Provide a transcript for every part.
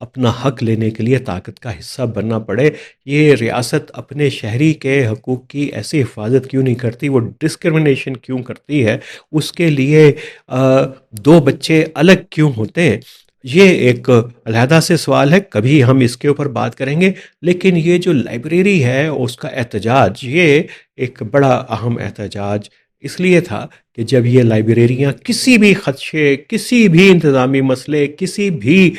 اپنا حق لینے کے لیے طاقت کا حصہ بننا پڑے. یہ ریاست اپنے شہری کے حقوق کی ایسی حفاظت کیوں نہیں کرتی؟ وہ ڈسکرمنیشن کیوں کرتی ہے؟ اس کے لیے دو بچے الگ کیوں ہوتے ہیں؟ یہ ایک علیحدہ سے سوال ہے، کبھی ہم اس کے اوپر بات کریں گے. لیکن یہ جو لائبریری ہے اس کا احتجاج، یہ ایک بڑا اہم احتجاج اس لیے تھا کہ جب یہ لائبریریاں کسی بھی خدشے، کسی بھی انتظامی مسئلے، کسی بھی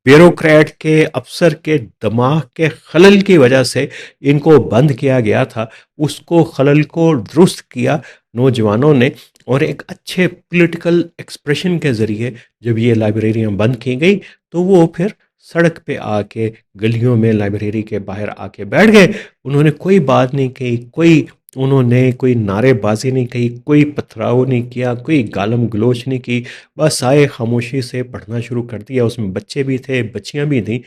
بیوروکریٹ کے افسر کے دماغ کے خلل کی وجہ سے ان کو بند کیا گیا تھا، اس کو خلل کو درست کیا نوجوانوں نے. اور ایک اچھے پولیٹیکل ایکسپریشن کے ذریعے جب یہ لائبریریاں بند کی گئی تو وہ پھر سڑک پہ آ کے، گلیوں میں لائبریری کے باہر آ کے بیٹھ گئے. انہوں نے کوئی بات نہیں کہی، انہوں نے کوئی نعرے بازی نہیں کہی، کوئی پتھراؤ نہیں کیا، کوئی گالم گلوچ نہیں کی، بس آئے خاموشی سے پڑھنا شروع کر دیا. اس میں بچے بھی تھے، بچیاں بھی تھیں.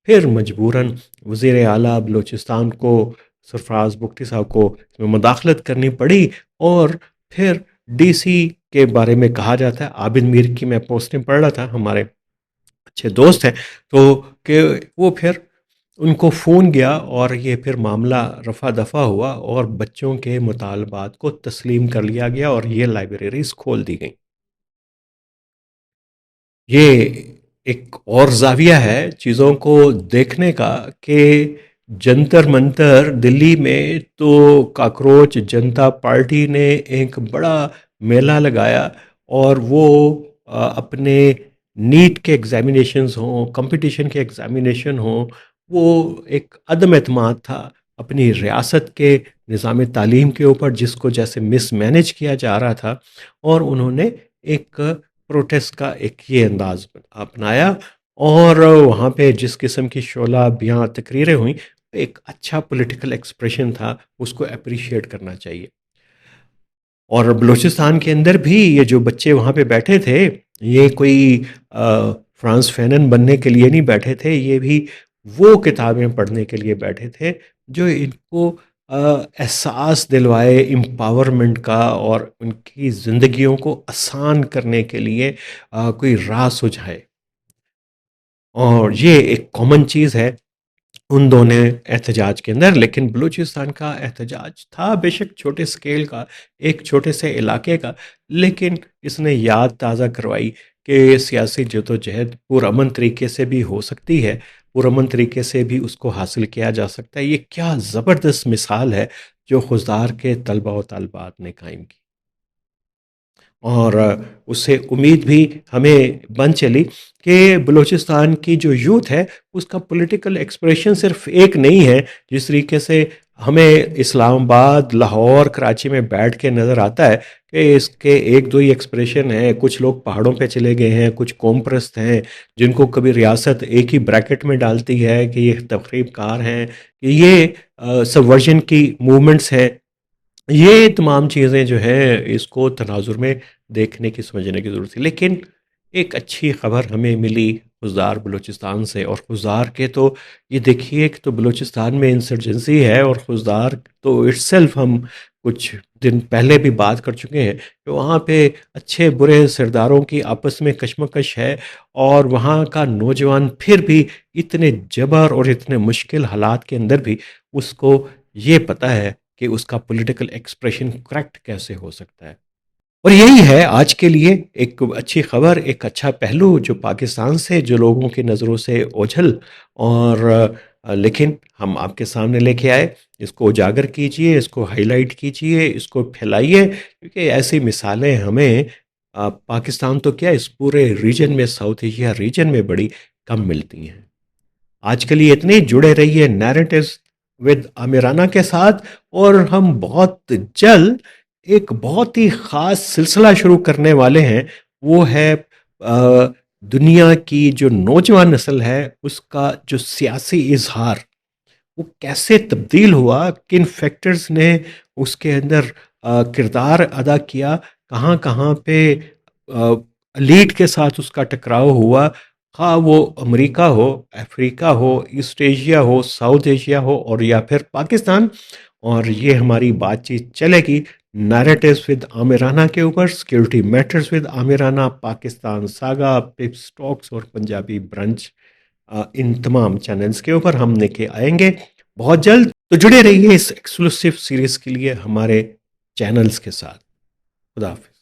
پھر مجبوراً وزیر اعلیٰ بلوچستان کو، سرفراز بگٹی صاحب کو اس میں مداخلت کرنی پڑی. اور پھر ڈی سی کے بارے میں کہا جاتا ہے، عابد میر کی میں پوسٹیں پڑھ رہا تھا، ہمارے اچھے دوست ہیں، تو کہ وہ پھر ان کو فون گیا اور یہ پھر معاملہ رفع دفع ہوا اور بچوں کے مطالبات کو تسلیم کر لیا گیا اور یہ لائبریریز کھول دی گئیں. یہ ایک اور زاویہ ہے چیزوں کو دیکھنے کا کہ جنتر منتر دلی میں تو کاکروچ جنتا پارٹی نے ایک بڑا میلہ لگایا اور وہ اپنے نیٹ کے ایگزامینیشنز ہوں، کمپٹیشن کے ایگزامینیشن ہوں، وہ ایک عدم اعتماد تھا اپنی ریاست کے نظام تعلیم کے اوپر، جس کو جیسے مس مینج کیا جا رہا تھا. اور انہوں نے ایک پروٹیسٹ کا ایک یہ انداز اپنایا اور وہاں پہ جس قسم کی شعلہ بیاں تقریریں ہوئیں، ایک اچھا پولیٹیکل ایکسپریشن تھا، اس کو اپریشیٹ کرنا چاہیے. اور بلوچستان کے اندر بھی یہ جو بچے وہاں پہ بیٹھے تھے، یہ کوئی فرانس فینن بننے کے لیے نہیں بیٹھے تھے، یہ بھی وہ کتابیں پڑھنے کے لیے بیٹھے تھے جو ان کو احساس دلوائے امپاورمنٹ کا اور ان کی زندگیوں کو آسان کرنے کے لیے کوئی راہ سجھائے. اور یہ ایک کامن چیز ہے ان دونوں احتجاج کے اندر. لیکن بلوچستان کا احتجاج تھا بے شک چھوٹے سکیل کا، ایک چھوٹے سے علاقے کا، لیکن اس نے یاد تازہ کروائی کہ سیاسی جدوجہد پرامن طریقے سے بھی ہو سکتی ہے، پرامن طریقے سے بھی اس کو حاصل کیا جا سکتا ہے. یہ کیا زبردست مثال ہے جو خضدار کے طلبہ و طالبات نے قائم کی. اور اس سے امید بھی ہمیں بن چلی کہ بلوچستان کی جو یوتھ ہے اس کا پولیٹیکل ایکسپریشن صرف ایک نہیں ہے. جس طریقے سے ہمیں اسلام آباد، لاہور، کراچی میں بیٹھ کے نظر آتا ہے کہ اس کے ایک دو ہی ایکسپریشن ہیں. کچھ لوگ پہاڑوں پہ چلے گئے ہیں، کچھ قوم پرست ہیں جن کو کبھی ریاست ایک ہی بریکٹ میں ڈالتی ہے کہ یہ تخریب کار ہیں، کہ یہ سبورژن کی موومنٹس ہیں. یہ تمام چیزیں جو ہے اس کو تناظر میں دیکھنے کی، سمجھنے کی ضرورت ہے. لیکن ایک اچھی خبر ہمیں ملی خضدار بلوچستان سے. اور خضدار کے تو یہ دیکھیے کہ تو بلوچستان میں انسرجنسی ہے، اور خضدار تو اٹ سیلف ہم کچھ دن پہلے بھی بات کر چکے ہیں کہ وہاں پہ اچھے برے سرداروں کی آپس میں کشمکش ہے، اور وہاں کا نوجوان پھر بھی اتنے جبر اور اتنے مشکل حالات کے اندر بھی اس کو یہ پتہ ہے کہ اس کا پولیٹیکل ایکسپریشن کریکٹ کیسے ہو سکتا ہے. اور یہی ہے آج کے لیے ایک اچھی خبر، ایک اچھا پہلو جو پاکستان سے، جو لوگوں کی نظروں سے اوجھل اور لیکن ہم آپ کے سامنے لے کے آئے. اس کو اجاگر کیجئے، اس کو ہائی لائٹ کیجئے، اس کو پھیلائیے، کیونکہ ایسی مثالیں ہمیں پاکستان تو کیا اس پورے ریجن میں، ساؤتھ ایشیا ریجن میں بڑی کم ملتی ہیں. آج کل یہ اتنے جڑے رہیے نیریٹیوز ود آمیرانہ کے ساتھ، اور ہم بہت جلد ایک بہت ہی خاص سلسلہ شروع کرنے والے ہیں. وہ ہے دنیا کی جو نوجوان نسل ہے اس کا جو سیاسی اظہار وہ کیسے تبدیل ہوا، کن فیکٹرز نے اس کے اندر کردار ادا کیا، کہاں کہاں پہ لیڈ کے ساتھ اس کا ٹکراؤ ہوا، خواہ وہ امریکہ ہو، افریقہ ہو، ایسٹ ایشیا ہو، ساؤتھ ایشیا ہو، اور یا پھر پاکستان. اور یہ ہماری بات چیت چلے گی نیریٹیوز ود آمیرانہ کے اوپر، سیکیورٹی میٹرز ود آمیرانہ، پاکستان ساگا، پپ سٹاکس اور پنجابی برنچ. ان تمام چینلز کے اوپر ہم لے کے آئیں گے بہت جلد. تو جڑے رہیے اس ایکسکلوسیو سیریز کے لیے ہمارے چینلز کے ساتھ. خدا حافظ.